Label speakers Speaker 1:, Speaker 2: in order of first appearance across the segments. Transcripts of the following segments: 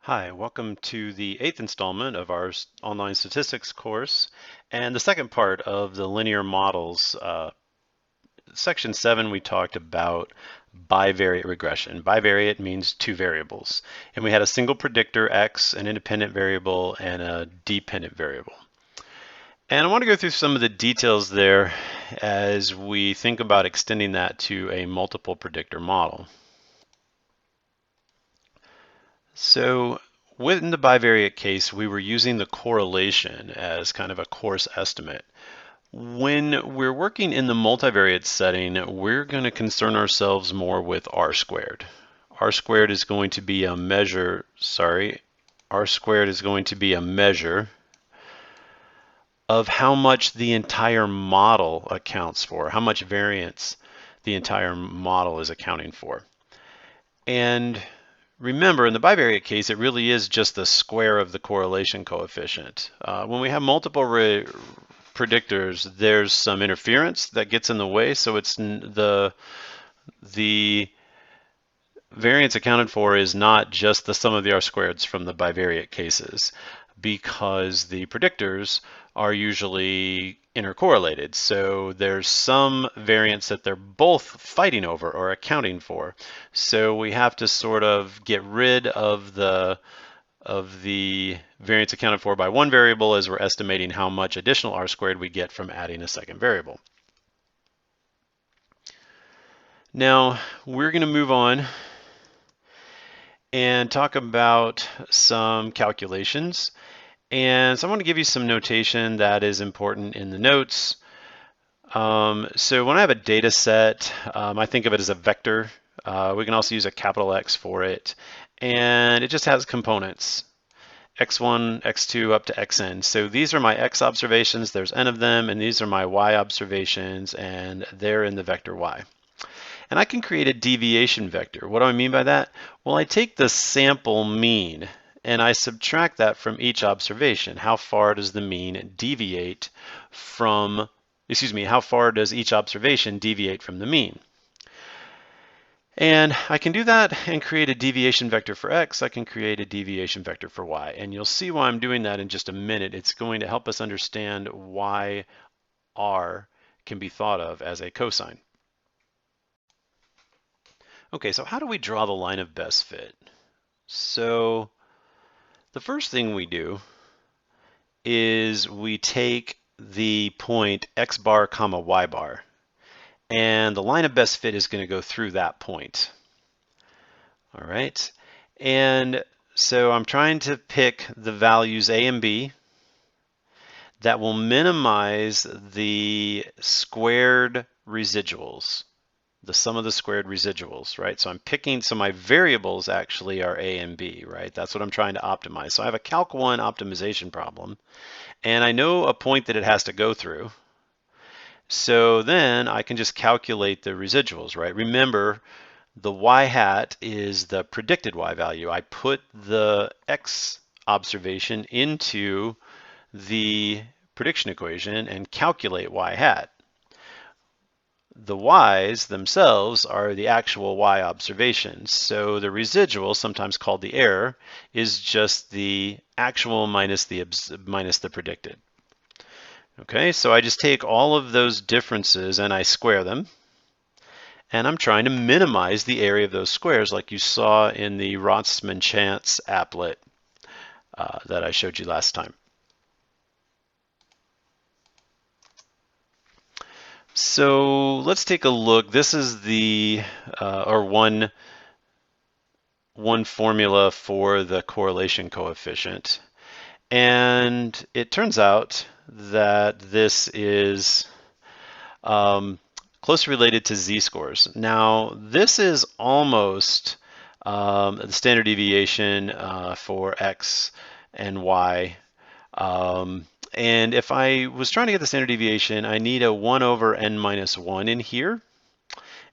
Speaker 1: Hi, welcome to the 8th installment of our online statistics course and the second part of the linear models. Section 7 we talked about bivariate regression. Bivariate means two variables, and we had a single predictor x, an independent variable, and a dependent variable. And I want to go through some of the details there as we think about extending that to a multiple predictor model. So within the bivariate case, we were using the correlation as kind of a coarse estimate. When we're working in the multivariate setting, we're going to concern ourselves more with R squared. R squared is going to be a measure, R squared is going to be a measure of how much the entire model accounts for, how much variance the entire model is accounting for. And remember, in the bivariate case, it really is just the square of the correlation coefficient. When we have multiple predictors, there's some interference that gets in the way, so it's the variance accounted for is not just the sum of the R squareds from the bivariate cases, because the predictors are usually intercorrelated. So there's some variance that they're both fighting over or accounting for. So we have to sort of get rid of the variance accounted for by one variable as we're estimating how much additional R squared we get from adding a second variable. Now we're going to move on and talk about some calculations. And so I want to give you some notation that is important in the notes. So when I have a data set, I think of it as a vector. We can also use a capital X for it. And it just has components, x1, x2, up to xn. So these are my x observations, there's n of them, and these are my y observations, and they're in the vector y. And I can create a deviation vector. What do I mean by that? Well, I take the sample mean and I subtract that from each observation. How far does the mean deviate from, how far does each observation deviate from the mean? And I can do that and create a deviation vector for x. I can create a deviation vector for y. And you'll see why I'm doing that in just a minute. It's going to help us understand why r can be thought of as a cosine. Okay, so how do we draw the line of best fit? So the first thing we do is we take the point x bar comma y bar, and the line of best fit is going to go through that point. All right, and so I'm trying to pick the values a and b that will minimize the squared residuals, the sum of the squared residuals, right? So I'm picking, so my variables actually are a and b, right? That's what I'm trying to optimize. So I have a Calc 1 optimization problem, and I know a point that it has to go through. So then I can just calculate the residuals, right? Remember, the y hat is the predicted y value. I put the x observation into the prediction equation and calculate y hat. The y's themselves are the actual y observations. So the residual, sometimes called the error, is just the actual minus the predicted. Okay, so I just take all of those differences and I square them. And I'm trying to minimize the area of those squares like you saw in the Rossmann-Chance applet that I showed you last time. So let's take a look. This is the one formula for the correlation coefficient. And it turns out that this is closely related to z-scores. Now, this is almost the standard deviation for x and y. And if I was trying to get the standard deviation, I need a 1 over n minus 1 in here,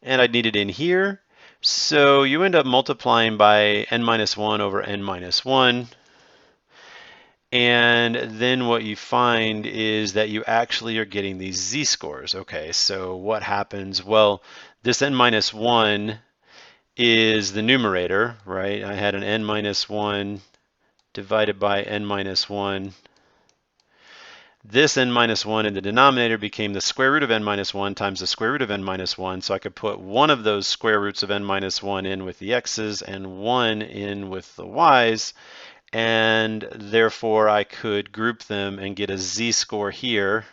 Speaker 1: and I'd need it in here. So you end up multiplying by n minus 1 over n minus 1. And then what you find is that you actually are getting these z-scores. Okay, so what happens? Well, this n minus 1 is the numerator, right? I had an n minus 1 divided by n minus 1. This n minus 1 in the denominator became the square root of n minus 1 times the square root of n minus 1. So I could put one of those square roots of n minus 1 in with the x's and one in with the y's. And therefore I could group them and get a z-score here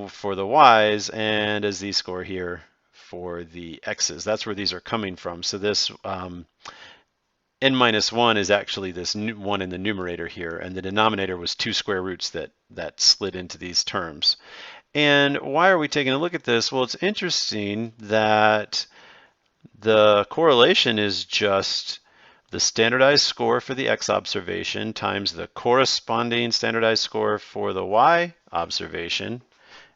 Speaker 1: for the y's and a z-score here for the x's. That's where these are coming from. So this n minus 1 is actually this 1 in the numerator here, and the denominator was 2 square roots that slid into these terms. And why are we taking a look at this? Well, it's interesting that the correlation is just the standardized score for the x observation times the corresponding standardized score for the y observation.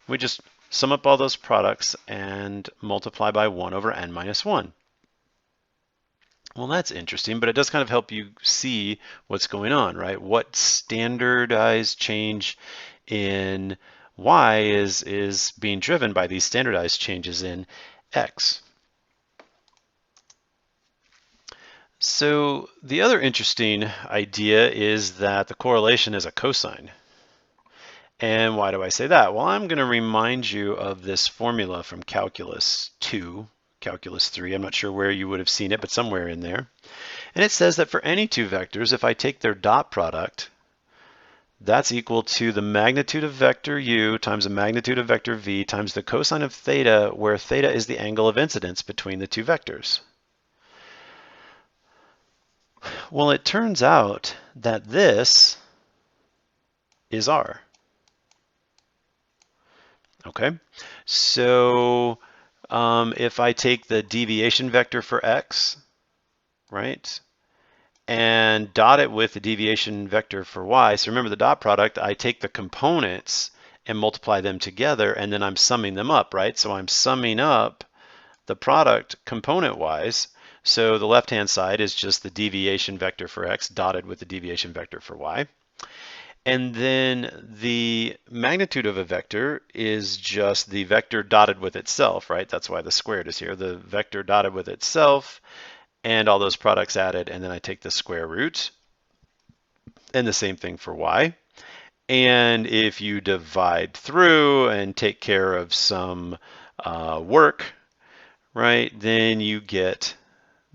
Speaker 1: We just sum up all those products and multiply by 1 over n minus 1. Well, that's interesting, but it does kind of help you see what's going on, right? What standardized change in y is being driven by these standardized changes in x. So the other interesting idea is that the correlation is a cosine. And why do I say that? Well, I'm going to remind you of this formula from Calculus 2, Calculus 3. I'm not sure where you would have seen it, but somewhere in there. And it says that for any two vectors, if I take their dot product, that's equal to the magnitude of vector u times the magnitude of vector v times the cosine of theta, where theta is the angle of incidence between the two vectors. Well, it turns out that this is r. Okay, so if I take the deviation vector for x, right, and dot it with the deviation vector for y, so remember the dot product, I take the components and multiply them together, and then I'm summing them up, right? So I'm summing up the product component-wise. So the left-hand side is just the deviation vector for x dotted with the deviation vector for y. And then the magnitude of a vector is just the vector dotted with itself, right? That's why the squared is here. The vector dotted with itself and all those products added, and then I take the square root. And the same thing for y. And if you divide through and take care of some work, right, then you get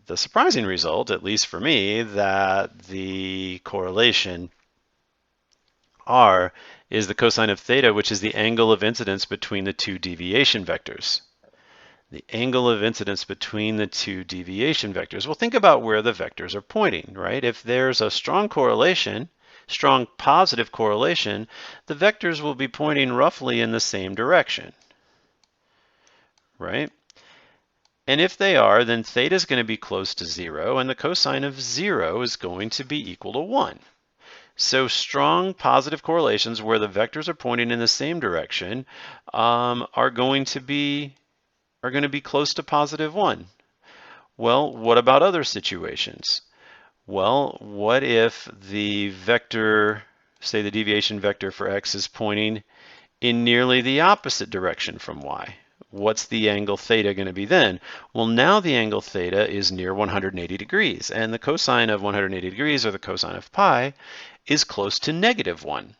Speaker 1: the surprising result, at least for me, that the correlation r is the cosine of theta, which is the angle of incidence between the two deviation vectors. The angle of incidence between the two deviation vectors. Well, think about where the vectors are pointing, right? If there's a strong correlation, strong positive correlation, the vectors will be pointing roughly in the same direction, right? And if they are, then theta is going to be close to 0, and the cosine of 0 is going to be equal to 1. So strong positive correlations where the vectors are pointing in the same direction are going to be close to positive 1. Well, what about other situations? Well, what if the vector, say the deviation vector for x, is pointing in nearly the opposite direction from y? What's the angle theta going to be then? Well, now the angle theta is near 180 degrees, and the cosine of 180 degrees, or the cosine of pi, is close to -1.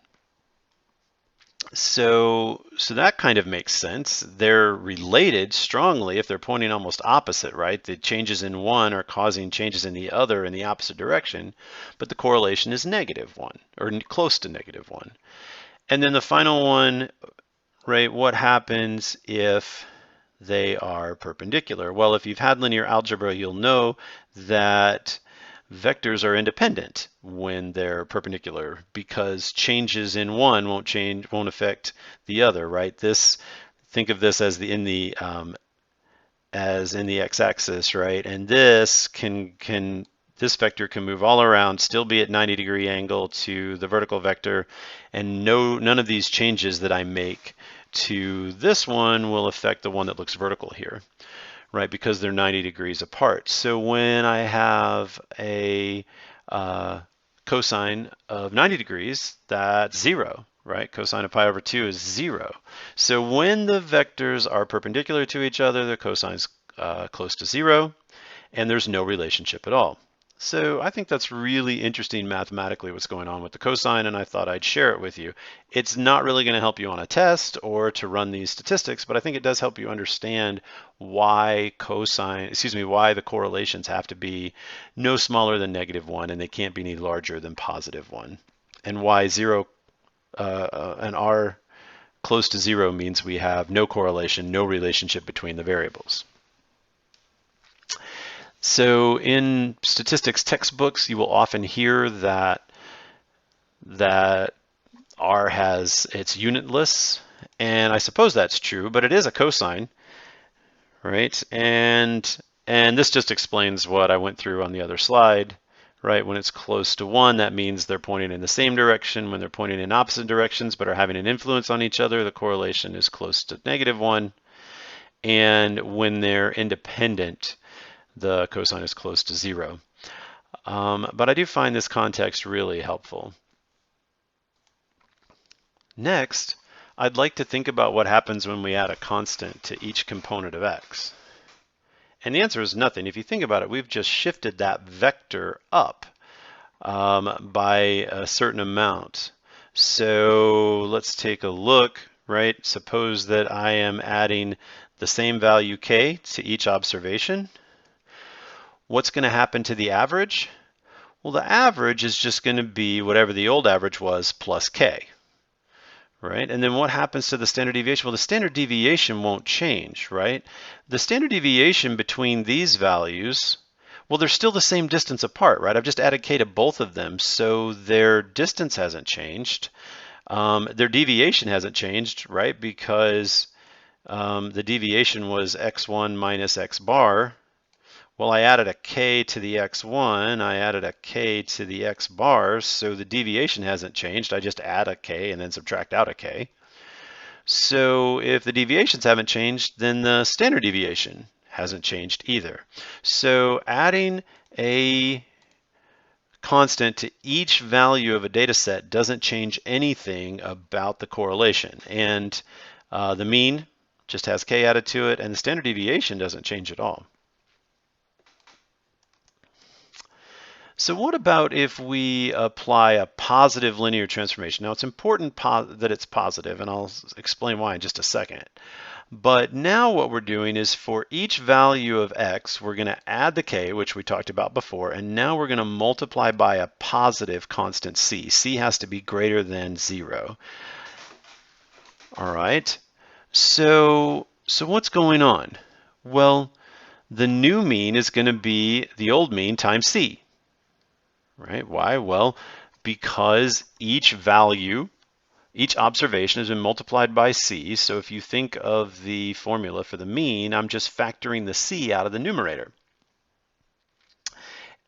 Speaker 1: So that kind of makes sense. They're related strongly if they're pointing almost opposite, right? The changes in one are causing changes in the other in the opposite direction, but the correlation is -1 or close to -1. And then the final one, right, what happens if they are perpendicular? Well, if you've had linear algebra, you'll know that vectors are independent when they're perpendicular because changes in one won't affect the other, right? Think of this as in the x-axis, right? And this vector can move all around, still be at 90-degree angle to the vertical vector, and none of these changes that I make to this one will affect the one that looks vertical here, right? Because they're 90 degrees apart. So when I have a cosine of 90 degrees, that's 0, right? Cosine of pi over 2 is 0. So when the vectors are perpendicular to each other, the cosine's close to 0, and there's no relationship at all. So I think that's really interesting mathematically what's going on with the cosine, and I thought I'd share it with you. It's not really going to help you on a test or to run these statistics, but I think it does help you understand why why the correlations have to be no smaller than -1 and they can't be any larger than +1, and why and r close to 0 means we have no correlation, no relationship between the variables. So in statistics textbooks, you will often hear that R it's unitless, and I suppose that's true, but it is a cosine, right? And this just explains what I went through on the other slide, right? When it's close to 1, that means they're pointing in the same direction. When they're pointing in opposite directions but are having an influence on each other, the correlation is close to -1. And when they're independent, the cosine is close to 0. But I do find this context really helpful. Next, I'd like to think about what happens when we add a constant to each component of x. And the answer is nothing. If you think about it, we've just shifted that vector up by a certain amount. So let's take a look, right? Suppose that I am adding the same value k to each observation. What's going to happen to the average? Well, the average is just going to be whatever the old average was plus k, right? And then what happens to the standard deviation? Well, the standard deviation won't change, right? The standard deviation between these values, well, they're still the same distance apart, right? I've just added k to both of them, so their distance hasn't changed. Their deviation hasn't changed, right? Because the deviation was x1 minus x bar. Well, I added a k to the x1, I added a k to the x bars, so the deviation hasn't changed. I just add a k and then subtract out a k. So if the deviations haven't changed, then the standard deviation hasn't changed either. So adding a constant to each value of a data set doesn't change anything about the correlation. And the mean just has k added to it, and the standard deviation doesn't change at all. So what about if we apply a positive linear transformation? Now it's important that it's positive, and I'll explain why in just a second. But now what we're doing is for each value of x, we're going to add the k, which we talked about before, and now we're going to multiply by a positive constant c. C has to be greater than 0. All right. So what's going on? Well, the new mean is going to be the old mean times c. Right? Why? Well, because each value, each observation has been multiplied by c. So if you think of the formula for the mean, I'm just factoring the c out of the numerator.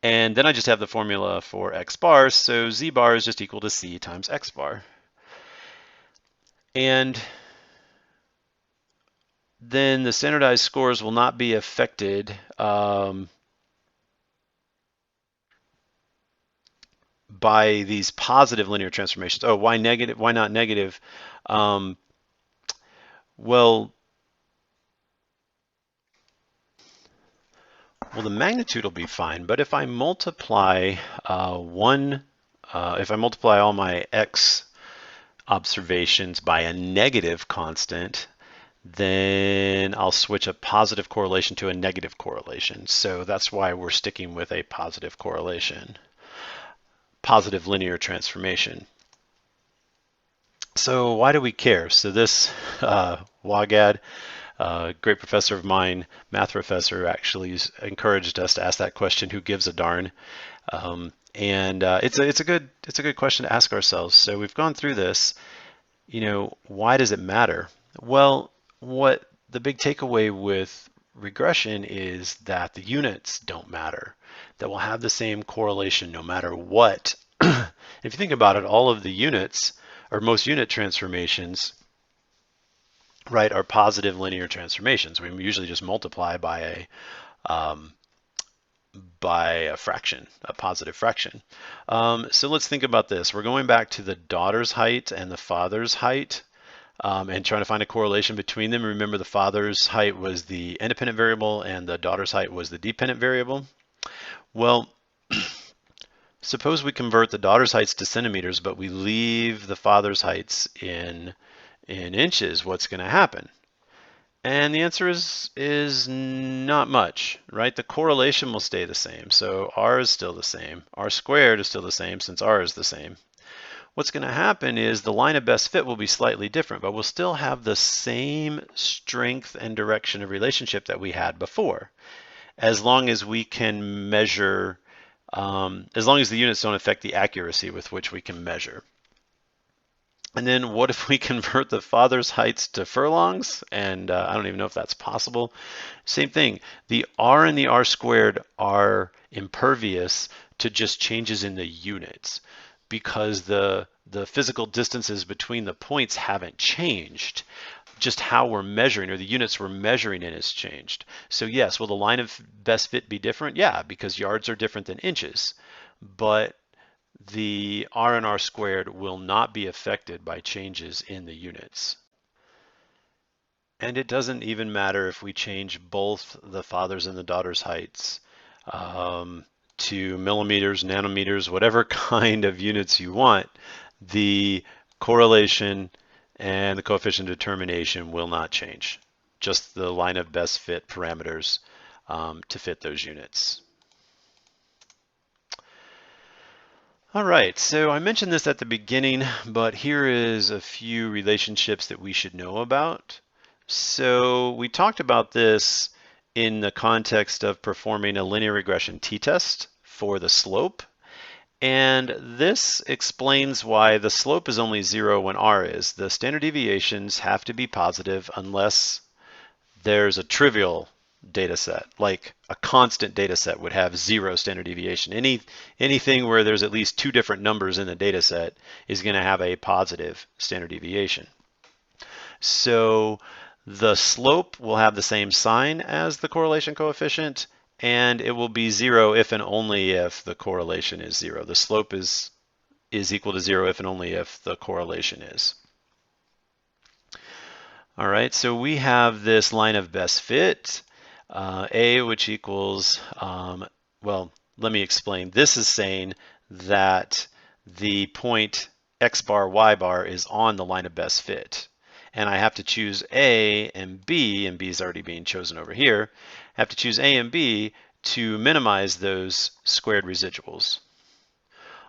Speaker 1: And then I just have the formula for x bars. So z bar is just equal to c times x bar. And then the standardized scores will not be affected by these positive linear transformations. Oh, why negative? Why not negative? Well, the magnitude will be fine, but if I multiply if I multiply all my x observations by a negative constant, then I'll switch a positive correlation to a negative correlation. So that's why we're sticking with a positive correlation. Positive linear transformation. So why do we care? So this Wagad, great professor of mine, math professor, actually encouraged us to ask that question: who gives a darn? It's a good question to ask ourselves. So we've gone through this. Why does it matter? Well, what the big takeaway with regression is that the units don't matter, that we'll have the same correlation no matter what. If you think about it, all of the units, or most unit transformations, right, are positive linear transformations. We usually just multiply by a fraction, a positive fraction. So let's think about this. We're going back to the daughter's height and the father's height. And trying to find a correlation between them. Remember, the father's height was the independent variable and the daughter's height was the dependent variable. Well, Suppose we convert the daughter's heights to centimeters, but we leave the father's heights in inches. What's going to happen? And the answer is not much, right? The correlation will stay the same. So r is still the same. R squared is still the same since r is the same. What's going to happen is the line of best fit will be slightly different, but we'll still have the same strength and direction of relationship that we had before, as long as we can measure, as long as the units don't affect the accuracy with which we can measure. And then what if we convert the father's heights to furlongs? And I don't even know if that's possible. Same thing. The r and the r squared are impervious to just changes in the units because the physical distances between the points haven't changed. Just how we're measuring, or the units we're measuring in, has changed. So yes, will the line of best fit be different? Yeah, because yards are different than inches. But the r and r squared will not be affected by changes in the units. And it doesn't even matter if we change both the father's and the daughter's heights to millimeters, nanometers, whatever kind of units you want, the correlation and the coefficient of determination will not change. Just the line of best fit parameters to fit those units. All right, so I mentioned this at the beginning, but here is a few relationships that we should know about. So we talked about this in the context of performing a linear regression t-test for the slope. And this explains why the slope is only 0 when r is. The standard deviations have to be positive unless there's a trivial data set, like a constant data set would have 0 standard deviation. Anything where there's at least 2 different numbers in the data set is going to have a positive standard deviation. So the slope will have the same sign as the correlation coefficient, and it will be 0 if and only if the correlation is 0. The slope is equal to 0 if and only if the correlation is. All right, so we have this line of best fit. A, which equals, well, let me explain. This is saying that the point x bar, y bar is on the line of best fit. And I have to choose A and B is already being chosen over here. I have to choose A and B to minimize those squared residuals.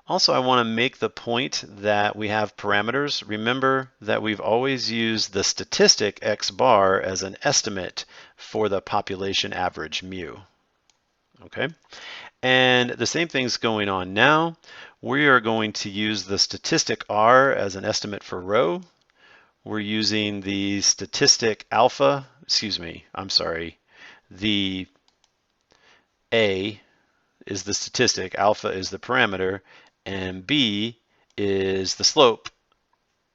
Speaker 1: Also, I want to make the point that we have parameters. Remember that we've always used the statistic x bar as an estimate for the population average mu. Okay, and the same thing's going on now. We are going to use the statistic r as an estimate for rho. We're using the statistic alpha, the A is the statistic, alpha is the parameter, and B is the slope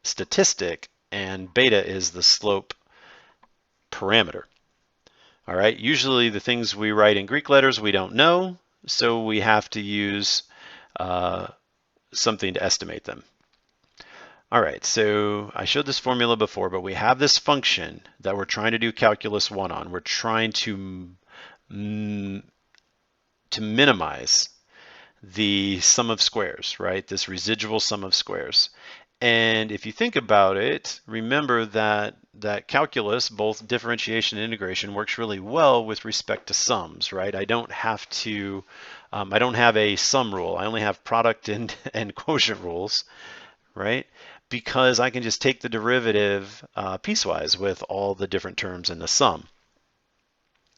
Speaker 1: statistic, and beta is the slope parameter. All right, usually the things we write in Greek letters we don't know, so we have to use something to estimate them. All right, so I showed this formula before, but we have this function that we're trying to do calculus 1 on. We're trying to minimize the sum of squares, right? This residual sum of squares. And if you think about it, remember that calculus, both differentiation and integration, works really well with respect to sums, right? I don't have to, I don't have a sum rule. I only have product and quotient rules, right? Because I can just take the derivative piecewise with all the different terms in the sum.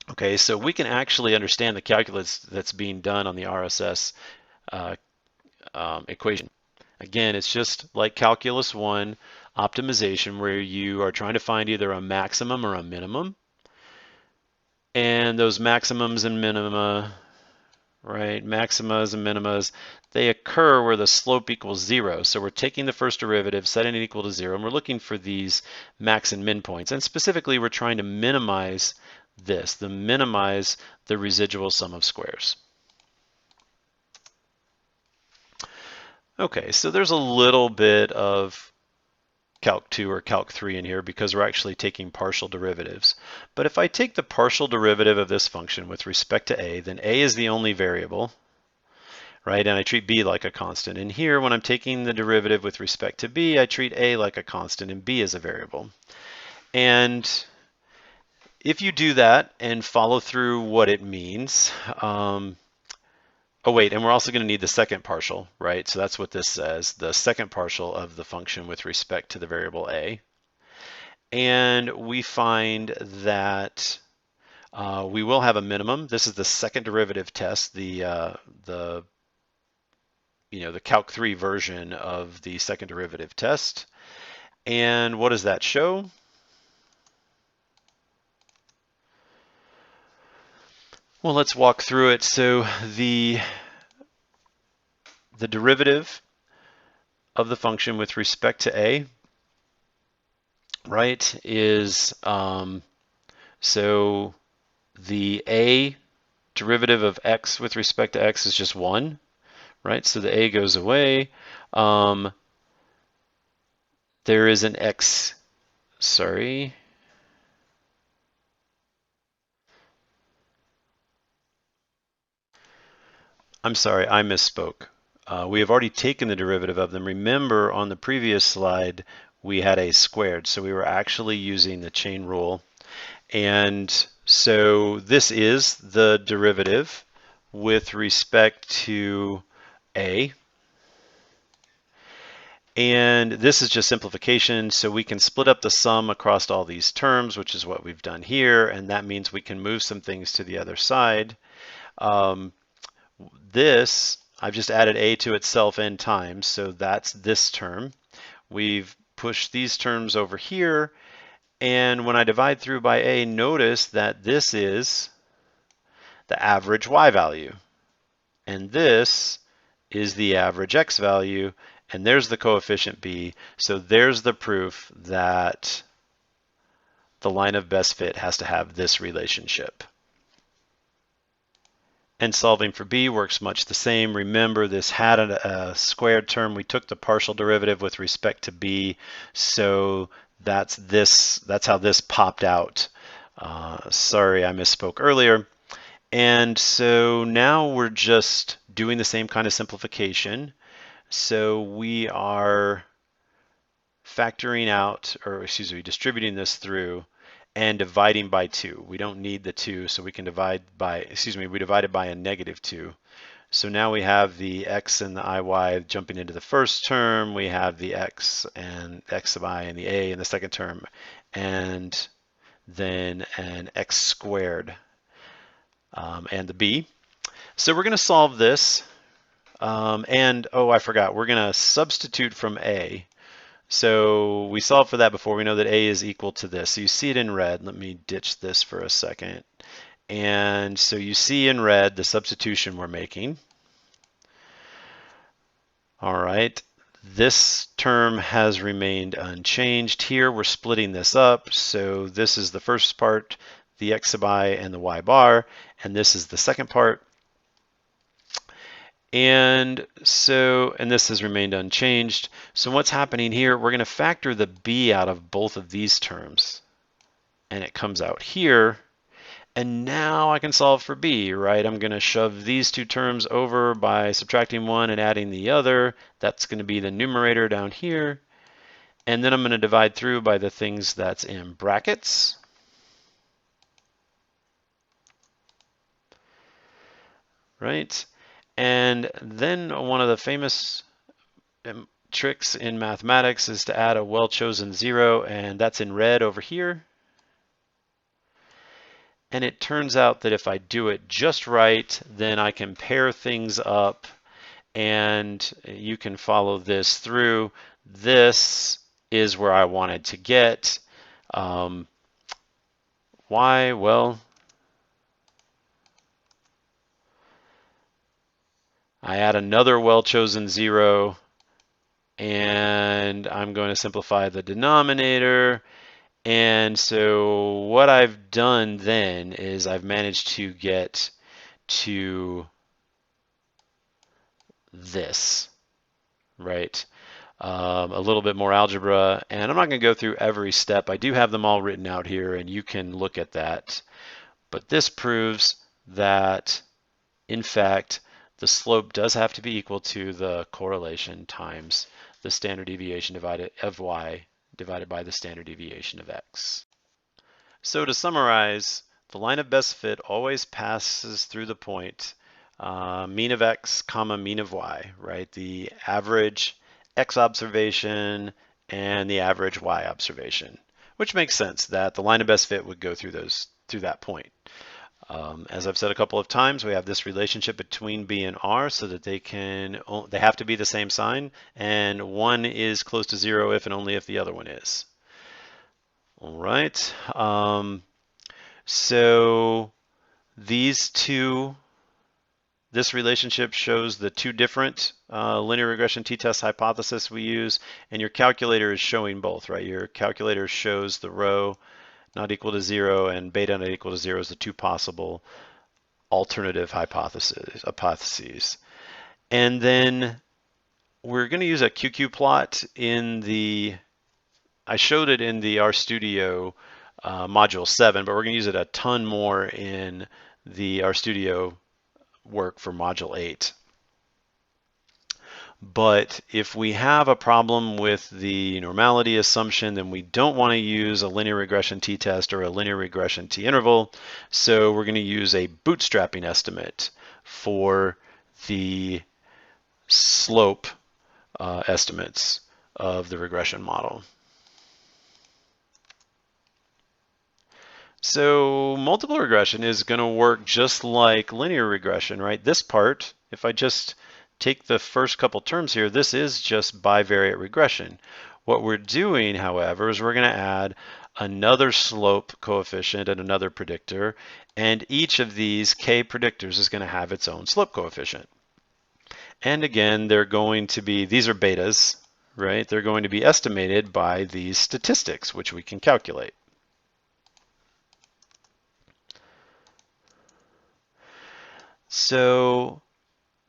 Speaker 1: Okay, so we can actually understand the calculus that's being done on the RSS equation. Again, it's just like calculus 1 optimization, where you are trying to find either a maximum or a minimum. And those maximums and minima, right, maximas and minimas, they occur where the slope equals 0. So we're taking the first derivative, setting it equal to 0, and we're looking for these max and min points. And specifically, we're trying to minimize this, minimize the residual sum of squares. Okay, so there's a little bit of Calc 2 or Calc 3 in here because we're actually taking partial derivatives. But if I take the partial derivative of this function with respect to a, then a is the only variable. right? And I treat b like a constant. And here, when I'm taking the derivative with respect to b, I treat a like a constant and b as a variable. And if you do that and follow through what it means, oh wait, and we're also going to need the second partial, right? So that's what this says, the second partial of the function with respect to the variable a. And we find that we will have a minimum. This is the second derivative test, the Calc 3 version of the second derivative test. And what does that show? Well, let's walk through it. So the derivative of the function with respect to a, right, is so the a derivative of x with respect to x is just 1, right? So the a goes away. There is an x, sorry. I'm sorry, I misspoke. We have already taken the derivative of them. Remember, on the previous slide, we had a squared, so we were actually using the chain rule. And so this is the derivative with respect to a. And this is just simplification, so we can split up the sum across all these terms, which is what we've done here, and that means we can move some things to the other side. This, I've just added a to itself n times, so that's this term. We've pushed these terms over here, and when I divide through by a, notice that this is the average y value, and this is the average x value, and there's the coefficient b. So there's the proof that the line of best fit has to have this relationship. And solving for b works much the same. Remember, this had a squared term. We took the partial derivative with respect to b, so that's how this popped out. Sorry, I misspoke earlier. And so now we're just doing the same kind of simplification. So we are factoring out, or excuse me, distributing this through and dividing by 2. We don't need the 2, so we can divide by, we divided by a -2. So now we have the x and the iy jumping into the first term. We have the x and x sub I and the a in the second term, and then an x squared and the b. So we're going to solve this. And, oh, I forgot, we're going to substitute from a. So we solved for that before. We know that a is equal to this. So you see it in red. Let me ditch this for a second. And so you see in red the substitution we're making. All right. This term has remained unchanged. Here we're splitting this up. So this is the first part, the x sub I and the y bar, and this is the second part. And this has remained unchanged. So what's happening here, we're going to factor the b out of both of these terms. And it comes out here. And now I can solve for b, right? I'm going to shove these two terms over by subtracting one and adding the other. That's going to be the numerator down here. And then I'm going to divide through by the things that's in brackets. Right? And then one of the famous tricks in mathematics is to add a well-chosen 0, and that's in red over here. And it turns out that if I do it just right, then I can pair things up, and you can follow this through. This is where I wanted to get. Why? Well, I add another well-chosen 0, and I'm going to simplify the denominator. And so what I've done then is I've managed to get to this, right? A little bit more algebra, and I'm not going to go through every step. I do have them all written out here, and you can look at that. But this proves that, in fact, the slope does have to be equal to the correlation times the standard deviation of y divided by the standard deviation of x. So to summarize, the line of best fit always passes through the point mean of x comma mean of y, right? The average x observation and the average y observation, which makes sense that the line of best fit would go through that point. As I've said a couple of times, we have this relationship between B and R so that they have to be the same sign, and one is close to 0 if and only if the other one is. All right. So this relationship shows the two different linear regression t-test hypothesis we use, and your calculator is showing both, right? Your calculator shows the rho not equal to 0 and beta not equal to 0 as the two possible alternative hypotheses. And then we're going to use a QQ plot I showed it in the RStudio module 7, but we're going to use it a ton more in the RStudio work for module 8. But if we have a problem with the normality assumption, then we don't want to use a linear regression t-test or a linear regression t-interval. So we're going to use a bootstrapping estimate for the slope estimates of the regression model. So multiple regression is going to work just like linear regression, right? This part, if I just take the first couple terms here, this is just bivariate regression. What we're doing, however, is we're going to add another slope coefficient and another predictor, and each of these k predictors is going to have its own slope coefficient. And again, these are betas, right? They're going to be estimated by these statistics, which we can calculate. So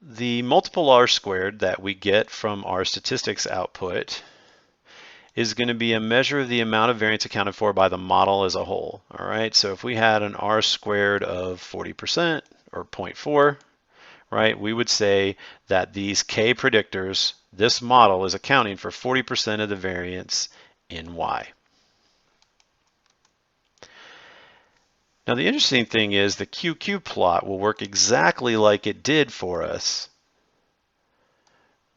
Speaker 1: the multiple R squared that we get from our statistics output is going to be a measure of the amount of variance accounted for by the model as a whole. All right, so if we had an R squared of 40% or 0.4, right, we would say that these K predictors, this model is accounting for 40% of the variance in Y. Now the interesting thing is the QQ plot will work exactly like it did for us,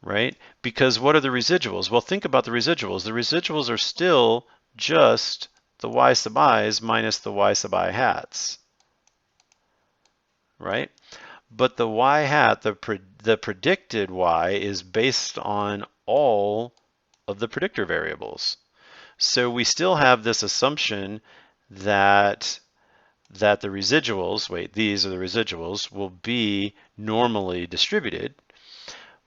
Speaker 1: right? Because what are the residuals? Well, think about the residuals. The residuals are still just the y sub i's minus the y sub I hats, right? But the y hat, the predicted y, is based on all of the predictor variables. So we still have this assumption that the residuals, these are the residuals, will be normally distributed.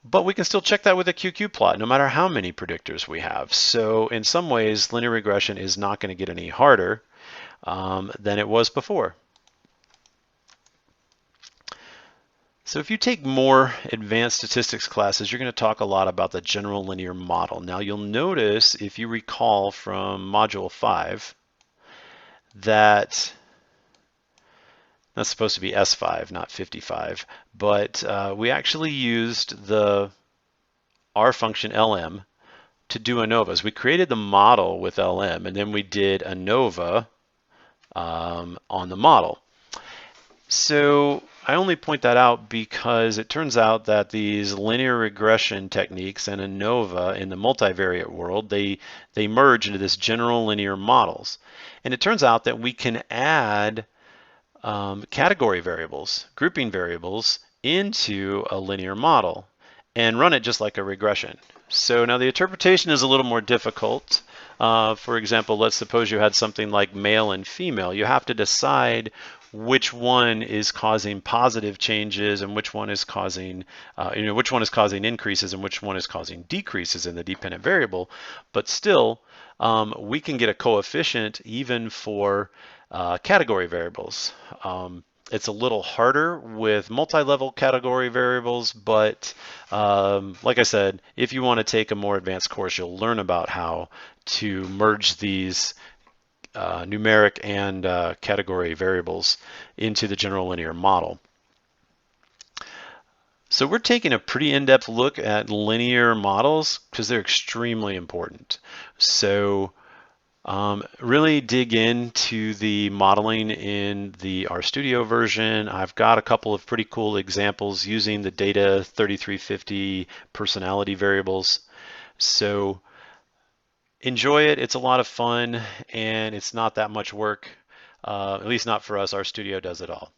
Speaker 1: But we can still check that with a QQ plot, no matter how many predictors we have. So in some ways, linear regression is not going to get any harder than it was before. So if you take more advanced statistics classes, you're going to talk a lot about the general linear model. Now you'll notice, if you recall from module 5, that that's supposed to be S5, not 55, but we actually used the R function LM to do ANOVAs. We created the model with LM, and then we did ANOVA on the model. So I only point that out because it turns out that these linear regression techniques and ANOVA in the multivariate world, they merge into this general linear models. And it turns out that we can add category variables, grouping variables, into a linear model and run it just like a regression. So now the interpretation is a little more difficult. For example, let's suppose you had something like male and female. You have to decide which one is causing positive changes and which one is causing, which one is causing increases and which one is causing decreases in the dependent variable. But still, we can get a coefficient even for category variables. It's a little harder with multi-level category variables, but like I said, if you want to take a more advanced course, you'll learn about how to merge these numeric and category variables into the general linear model. So we're taking a pretty in-depth look at linear models because they're extremely important. So really dig into the modeling in the RStudio version. I've got a couple of pretty cool examples using the data 3350 personality variables. So enjoy it. It's a lot of fun and it's not that much work. At least not for us. RStudio does it all.